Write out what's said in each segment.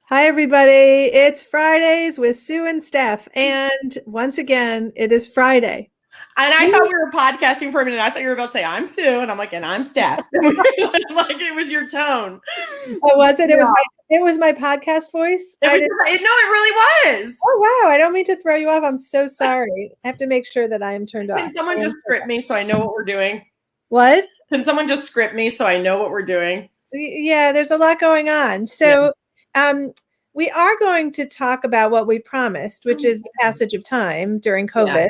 Hi, everybody. It's Fridays with Sue and Steph. And once again, it is Friday. And I thought we were podcasting for a minute. I thought you were about to say, I'm Sue. And I'm like, and I'm Steph. Like it was your tone. Oh, was it? It was my podcast voice. No, it really was. Oh, wow. I don't mean to throw you off. I'm so sorry. I have to make sure that I am turned off. Can someone just script me so I know what we're doing? What? Can someone just script me so I know what we're doing? Yeah, there's a lot going on. So, we are going to talk about what we promised, which is the passage of time during COVID. Yeah.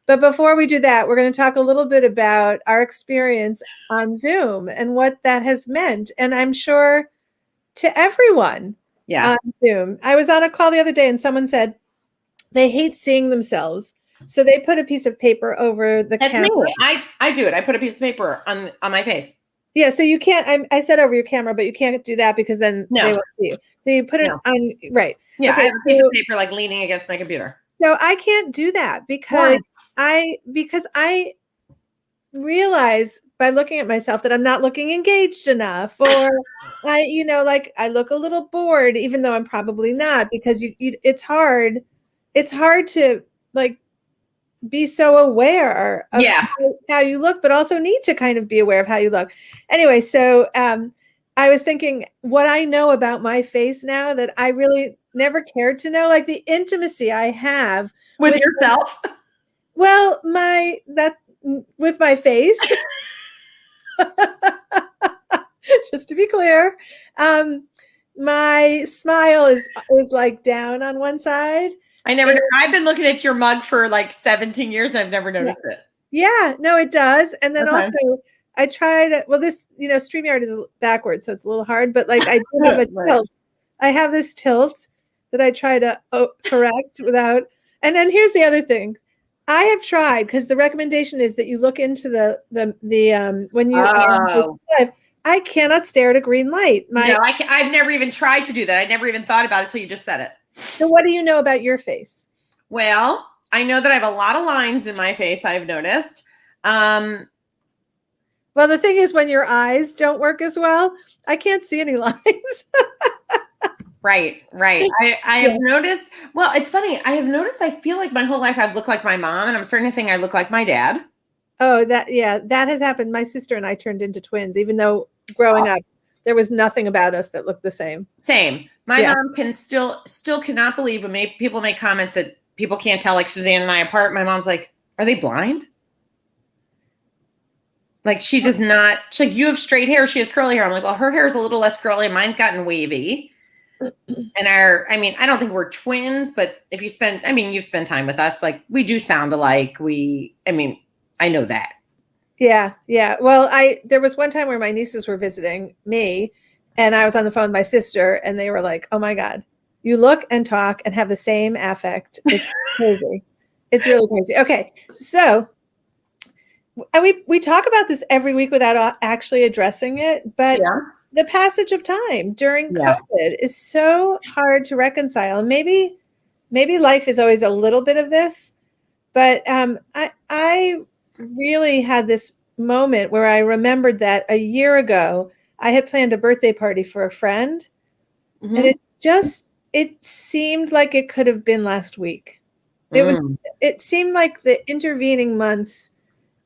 But before we do that, we're going to talk a little bit about our experience on Zoom and what that has meant. And I'm sure to everyone on Zoom. I was on a call the other day and someone said they hate seeing themselves. So they put a piece of paper over the camera. Me. I do it. I put a piece of paper on my face. Yeah, so you can't, I said over your camera, but you can't do that because then they won't see you. So you put it on, right. Yeah, okay, I have a piece of paper like leaning against my computer. So I can't do that because I realize by looking at myself that I'm not looking engaged enough, or I look a little bored, even though I'm probably not, because it's hard to like be so aware of how you look, but also need to kind of be aware of how you look. Anyway, so I was thinking what I know about my face now that I really never cared to know, like the intimacy I have with yourself. Well, with my face. Just to be clear, my smile is like down on one side. I've been looking at your mug for like 17 years and I've never noticed it. Yeah, no, it does. And then also I tried, this, StreamYard is backwards, so it's a little hard, but like I do have a tilt. I have this tilt that I try to correct without. And then here's the other thing. I have tried, because the recommendation is that you look into the when you live. I cannot stare at a green light. I've never even tried to do that. I never even thought about it until you just said it. So what do you know about your face? Well, I know that I have a lot of lines in my face, I've noticed. Well, the thing is, when your eyes don't work as well, I can't see any lines. Right. I have noticed, well, it's funny. I have noticed, I feel like my whole life I've looked like my mom, and I'm starting to think I look like my dad. Oh, that has happened. My sister and I turned into twins, even though growing up, there was nothing about us that looked the same. My mom can still cannot believe when people make comments that people can't tell, like Suzanne and I apart. My mom's like, are they blind? Like, she does not, she's like, you have straight hair. She has curly hair. I'm like, well, her hair is a little less curly. Mine's gotten wavy. And I don't think we're twins, but if you've spent time with us, like, we do sound alike. I know that. Yeah. Well, there was one time where my nieces were visiting me and I was on the phone with my sister and they were like, oh my God, you look and talk and have the same affect. It's crazy. It's really crazy. Okay. So we talk about this every week without actually addressing it, but the passage of time during COVID is so hard to reconcile. Maybe life is always a little bit of this, but I really had this moment where I remembered that a year ago I had planned a birthday party for a friend, and it seemed like it could have been last week. It seemed like the intervening months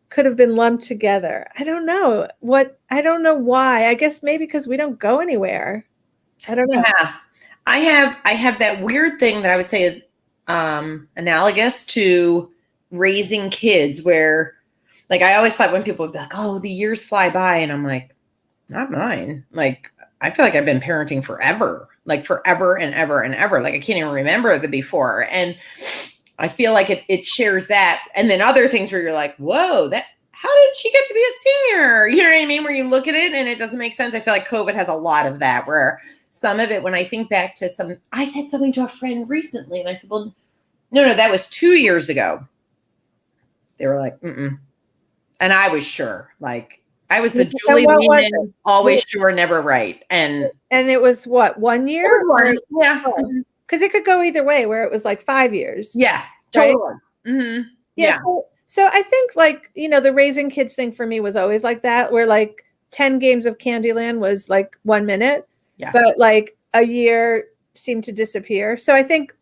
could have been lumped together. I don't know why. I guess maybe because we don't go anywhere. I don't know. Yeah. I have that weird thing that I would say is analogous to raising kids, where, like, I always thought when people would be like, oh, the years fly by, and I'm like, not mine. Like, I feel like I've been parenting forever, like forever and ever and ever. Like, I can't even remember the before. And I feel like it shares that. And then other things where you're like, whoa, how did she get to be a senior? You know what I mean? Where you look at it and it doesn't make sense. I feel like COVID has a lot of that, where some of it, when I think back to I said something to a friend recently and I said, well, no, that was 2 years ago. They were like, mm-mm. And I was sure, like, I was the Julie Lehman, always sure, never right. And it was what, 1 year? Yeah. Because it could go either way, where it was like 5 years. Yeah, totally. Right? Mm-hmm. Yeah. So I think, like, the raising kids thing for me was always like that, where like 10 games of Candyland was like 1 minute, but like a year seem to disappear. So I think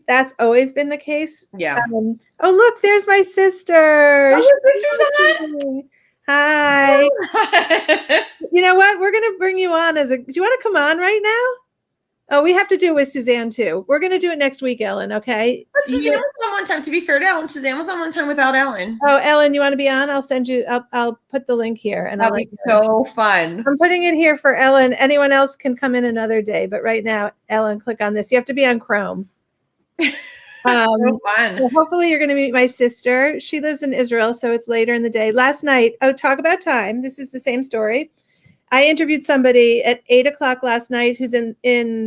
that's always been the case. Yeah. Oh, look, there's my sister. Oh, your sister's She's Hi. on. You know what? We're gonna bring you on do you want to come on right now? Oh, we have to do it with Suzanne too. We're gonna do it next week, Ellen. Okay. But Suzanne was on one time. To be fair to Ellen, Suzanne was on one time without Ellen. Oh, Ellen, you want to be on? I'll send you. I'll put the link here, and That'll be so fun. I'm putting it here for Ellen. Anyone else can come in another day, but right now, Ellen, click on this. You have to be on Chrome. So fun. So hopefully, you're going to meet my sister. She lives in Israel, so it's later in the day. Last night, talk about time. This is the same story. I interviewed somebody at 8:00 last night who's in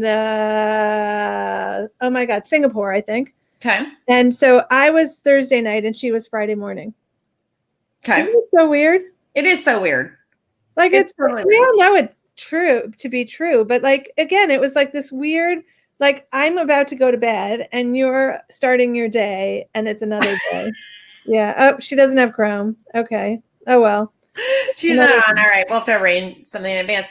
the Singapore, I think. Okay. And so I was Thursday night, and she was Friday morning. Okay. Isn't it so weird? It is so weird. Like It's totally we weird. all know it to be true, but like again, it was like this weird. Like I'm about to go to bed, and you're starting your day, and it's another day. Yeah. Oh, she doesn't have Chrome. Okay. Oh well. She's not on. All right. We'll have to arrange something in advance.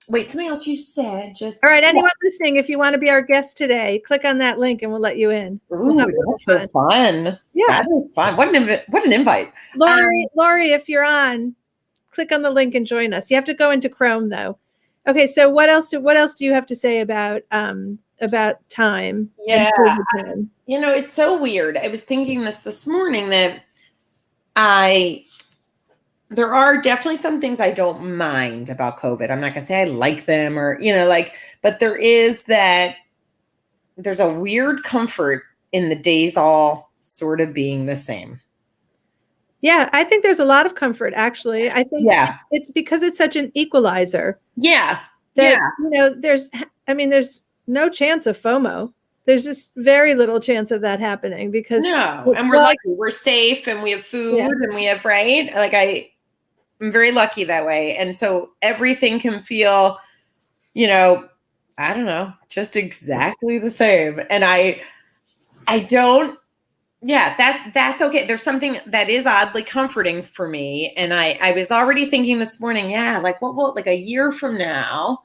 Wait, something else you said. Just all right. Anyone listening, if you want to be our guest today, click on that link and we'll let you in. Ooh, that's so fun. Yeah. That is fun. What an invite. Lori, if you're on, click on the link and join us. You have to go into Chrome though. Okay. So what else do you have to say about time? Yeah. You know, it's so weird. I was thinking this morning that there are definitely some things I don't mind about COVID. I'm not going to say I like them or, but there's a weird comfort in the days all sort of being the same. Yeah, I think there's a lot of comfort, actually. I think it's because it's such an equalizer. Yeah. That, there's no chance of FOMO. There's just very little chance of that happening because and we're lucky. We're safe and we have food and we have, right? Like I'm very lucky that way. And so everything can feel, I don't know, just exactly the same. And I don't, that's okay. There's something that is oddly comforting for me. And I was already thinking this morning, like like a year from now,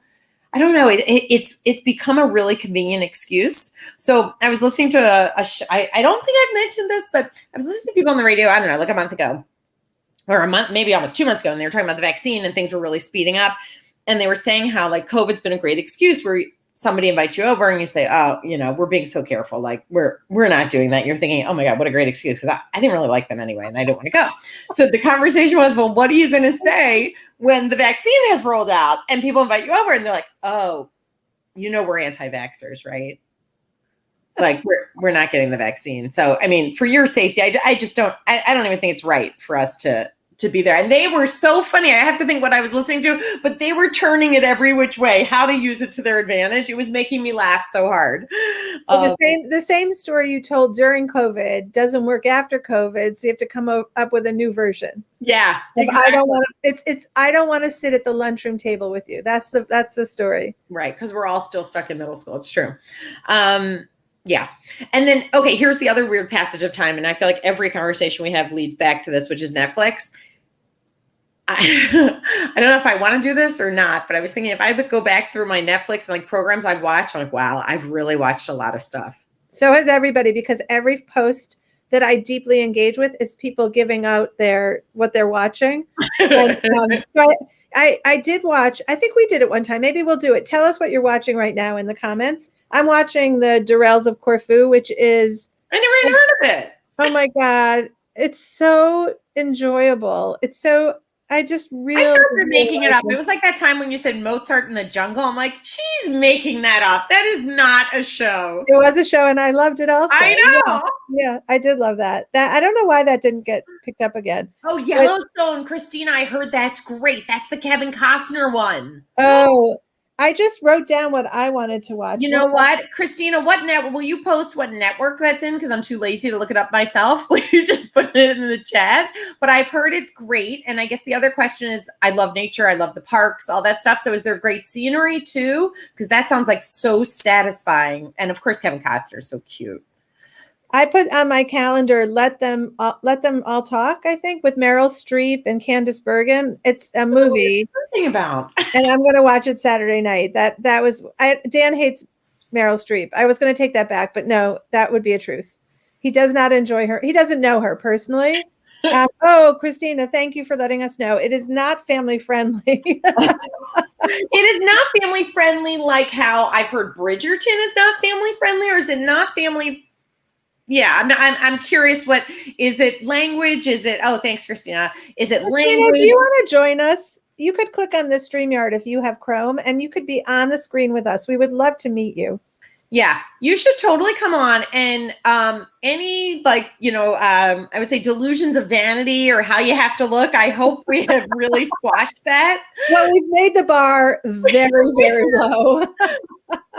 I don't know. It's become a really convenient excuse. So I was listening to I don't think I've mentioned this, but I was listening to people on the radio, I don't know, like a month ago. Or a month, maybe almost 2 months ago, and they were talking about the vaccine and things were really speeding up. And they were saying how like COVID's been a great excuse where somebody invites you over and you say, oh, we're being so careful. Like we're not doing that. You're thinking, oh my God, what a great excuse. Because I didn't really like them anyway, and I don't want to go. So the conversation was, well, what are you going to say when the vaccine has rolled out and people invite you over and they're like, oh, we're anti-vaxxers, right? Like we're not getting the vaccine. So, I mean, for your safety, I just don't even think it's right for us to be there. And they were so funny. I have to think what I was listening to, but they were turning it every which way, how to use it to their advantage. It was making me laugh so hard. Well, the same story you told during COVID doesn't work after COVID. So you have to come up with a new version. Yeah. Exactly. I don't want to sit at the lunchroom table with you. That's the story. Right. Because we're all still stuck in middle school. It's true. Yeah. And then, okay, here's the other weird passage of time. And I feel like every conversation we have leads back to this, which is Netflix. I don't know if I want to do this or not, but I was thinking if I would go back through my Netflix and like programs I've watched, I'm like, wow, I've really watched a lot of stuff. So has everybody, because every post that I deeply engage with is people giving out what they're watching. And, so I did watch, I think we did it one time. Maybe we'll do it. Tell us what you're watching right now in the comments. I'm watching the Durrells of Corfu, which is... I never even heard of it. Oh my God. It's so enjoyable. It's so... I just really... I thought you were making it up. It was like that time when you said Mozart in the Jungle. I'm like, she's making that up. That is not a show. It was a show and I loved it also. I know. Yeah, I did love that. I don't know why that didn't get picked up again. Oh, Yellowstone, Christina, I heard that's great. That's the Kevin Costner one. Oh, I just wrote down what I wanted to watch. You know what, Christina, what network, will you post what network that's in? Because I'm too lazy to look it up myself. Will you just put it in the chat? But I've heard it's great. And I guess the other question is, I love nature. I love the parks, all that stuff. So is there great scenery too? Because that sounds like so satisfying. And of course, Kevin Costner is so cute. I put on my calendar, Let Them All Talk, I think, with Meryl Streep and Candice Bergen. It's a movie. Something about. And I'm going to watch it Saturday night. Dan hates Meryl Streep. I was going to take that back, but no, that would be a truth. He does not enjoy her. He doesn't know her personally. Oh, Christina, thank you for letting us know. It is not family friendly. It is not family friendly like how I've heard Bridgerton is not family friendly, or is it not family? Yeah, I'm curious. What is it? Language? Is it? Oh, thanks, Christina. Is it Christina, language? do you want to join us? You could click on the StreamYard if you have Chrome, and you could be on the screen with us. We would love to meet you. Yeah, you should totally come on. And any I would say delusions of vanity or how you have to look, I hope we have really squashed that. Well, we've made the bar very, very low.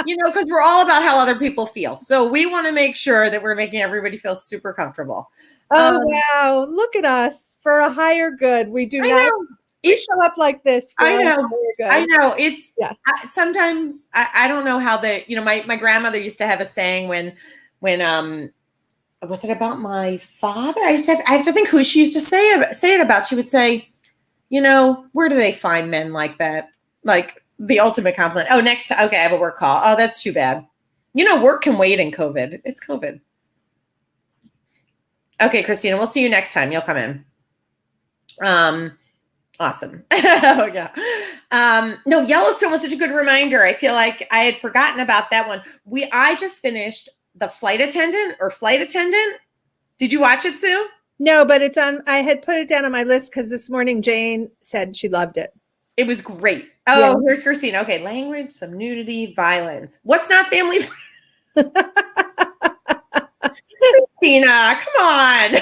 Because we're all about how other people feel. So we want to make sure that we're making everybody feel super comfortable. Oh, wow. Look at us. For a higher good. We do not we show up like this. For I know. A higher good. I know. It's sometimes I don't know how my grandmother used to have a saying when was it about my father? I have to think who she used to say it about. She would say, where do they find men like that? Like the ultimate compliment. Oh, okay, I have a work call. Oh, that's too bad. Work can wait in COVID. It's COVID. Okay, Christina, we'll see you next time. You'll come in. Awesome. Oh, yeah. No, Yellowstone was such a good reminder. I feel like I had forgotten about that one. I just finished The Flight Attendant. Did you watch it, Sue? No, but it's on. I had put it down on my list because this morning Jane said she loved it. It was great. Oh, here's Christina. Okay, language, some nudity, violence. What's not family? Christina, come on.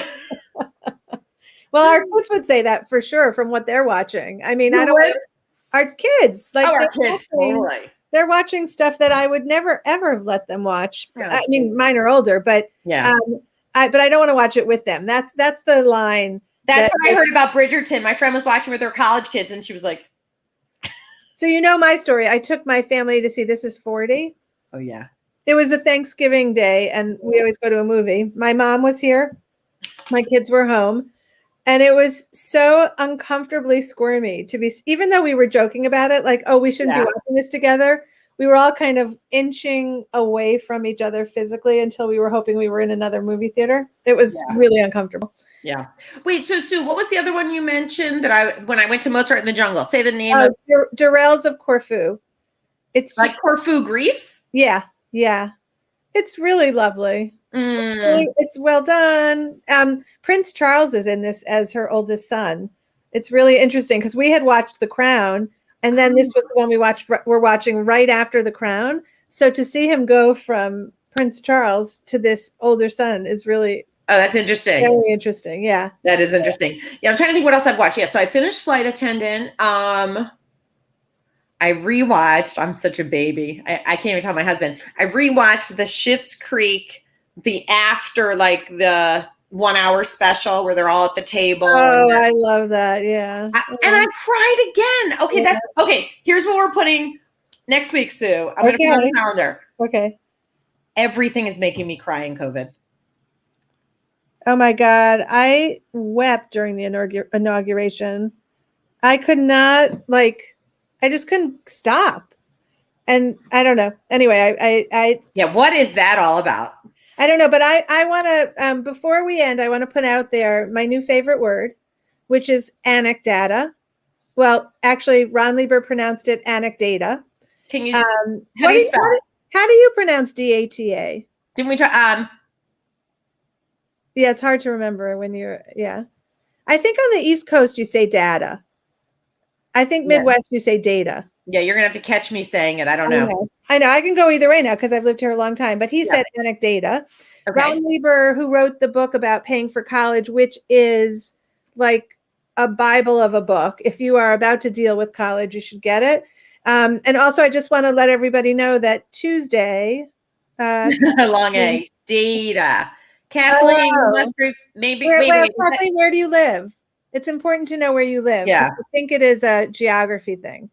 Well, our kids would say that for sure from what they're watching. I mean, our kids, like our kids, totally. They're watching stuff that I would never ever let them watch. I mean, mine are older, but I don't want to watch it with them. That's the line. That's what I heard about Bridgerton. My friend was watching with her college kids, and she was like, "So my story. I took my family to see This Is 40." Oh yeah. It was a Thanksgiving day, and we always go to a movie. My mom was here. My kids were home. And it was so uncomfortably squirmy to be, even though we were joking about it, like, oh, we shouldn't be watching this together. We were all kind of inching away from each other physically until we were hoping we were in another movie theater. It was really uncomfortable. Yeah. Wait, so Sue, what was the other one you mentioned when I went to Mozart in the Jungle? Say the name of Durrell's of Corfu. It's like Corfu, Greece? Yeah. Yeah. It's really lovely. It's well done. Prince Charles is in this as her oldest son. It's really interesting because we had watched The Crown, and then this was the one we're watching right after The Crown. So to see him go from Prince Charles to this older son is really that's interesting. Very interesting. Yeah, that is interesting. Yeah, I'm trying to think what else I've watched. Yeah, so I finished Flight Attendant. I rewatched. I'm such a baby. I can't even tell my husband. I rewatched the Schitt's Creek. The 1 hour special where they're all at the table. Oh, I love that. Yeah. And I cried again. Okay. Okay. Here's what we're putting next week, Sue. I'm going to put it on the calendar. Okay. Everything is making me cry in COVID. Oh my God. I wept during the inauguration. I could not I just couldn't stop. And I don't know. Anyway, what is that all about? I don't know, but I want to, before we end, I want to put out there my new favorite word, which is anecdata. Well, actually, Ron Lieber pronounced it anecdata. Can you, how do you spell it? How do you pronounce DATA? Didn't we try, yeah, it's hard to remember when I think on the East Coast, you say data. I think Midwest, you say data. Yeah, you're going to have to catch me saying it. I don't know. I know. I can go either way now because I've lived here a long time. But he said anecdata. Okay. Ron Lieber, who wrote the book about paying for college, which is like a Bible of a book. If you are about to deal with college, you should get it. And also, I just want to let everybody know that Tuesday. Long A. Data. Kathleen, Kathleen, where do you live? It's important to know where you live. Yeah. I think it is a geography thing.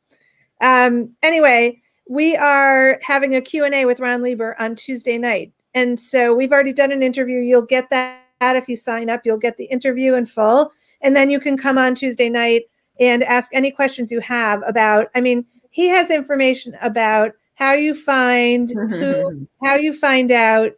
Anyway, we are having a Q&A with Ron Lieber on Tuesday night. And so we've already done an interview. You'll get that if you sign up. You'll get the interview in full. And then you can come on Tuesday night and ask any questions you have about, he has information about how you find how you find out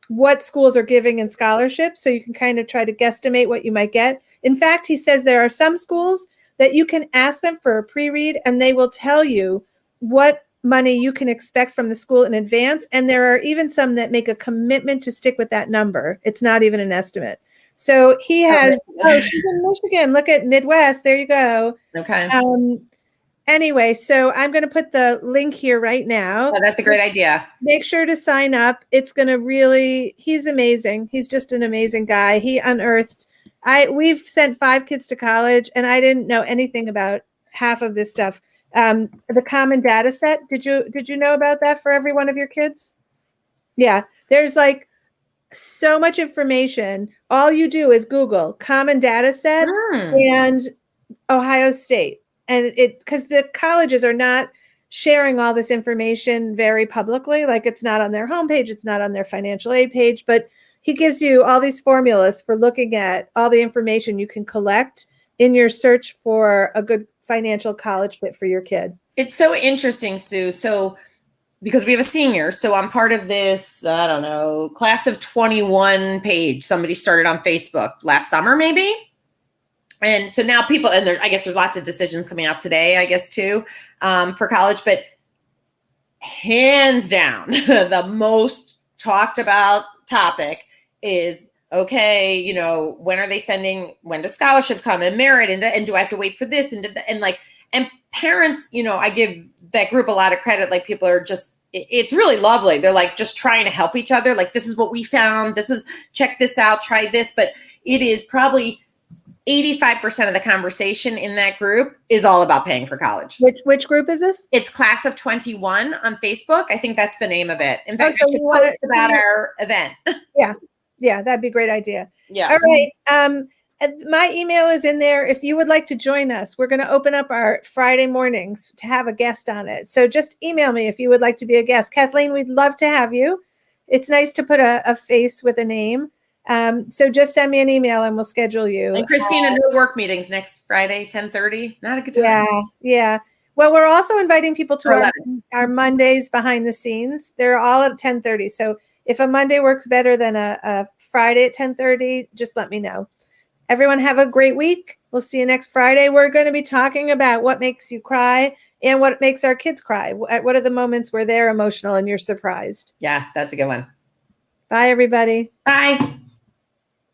what schools are giving in scholarships, so you can kind of try to guesstimate what you might get. In fact, he says there are some schools that you can ask them for a pre-read and they will tell you what money you can expect from the school in advance. And there are even some that make a commitment to stick with that number. It's not even an estimate. So he has, oh, she's in Michigan. Look at Midwest. There you go. Okay. Anyway, so I'm going to put the link here right now. Oh, that's a great idea. Make sure to sign up. It's going to really, he's amazing. He's just an amazing guy. He unearthed, we've sent 5 kids to college and I didn't know anything about half of this stuff. The common data set. Did you know about that for every one of your kids? Yeah. There's like so much information. All you do is Google common data set and Ohio State. And because the colleges are not sharing all this information very publicly, like it's not on their homepage, it's not on their financial aid page, but he gives you all these formulas for looking at all the information you can collect in your search for a good financial college fit for your kid. It's so interesting, Sue. So because we have a senior, so I'm part of this, I don't know, class of 21 page. Somebody started on Facebook last summer, maybe. And so now people, and I guess there's lots of decisions coming out today, I guess, too, for college. But hands down, the most talked about topic is, okay, you know, when are they sending, when does scholarship come and merit? And do I have to wait for this? And parents, you know, I give that group a lot of credit. Like people are just, it's really lovely. They're like just trying to help each other. Like, this is what we found. Check this out, try this. But it is probably 85% of the conversation in that group is all about paying for college. Which group is this? It's Class of 21 on Facebook. I think that's the name of it. In fact, you want it about our event. Yeah, that'd be a great idea. Yeah. All right. My email is in there. If you would like to join us, we're going to open up our Friday mornings to have a guest on it. So just email me if you would like to be a guest. Kathleen, we'd love to have you. It's nice to put a face with a name. So just send me an email and we'll schedule you. And Christina, no work meetings next Friday, 10:30. Not a good time. Yeah. Well, we're also inviting people to our Mondays behind the scenes. They're all at 10:30. So if a Monday works better than a Friday at 10:30, just let me know. Everyone have a great week. We'll see you next Friday. We're going to be talking about what makes you cry and what makes our kids cry. What are the moments where they're emotional and you're surprised? Yeah, that's a good one. Bye, everybody. Bye.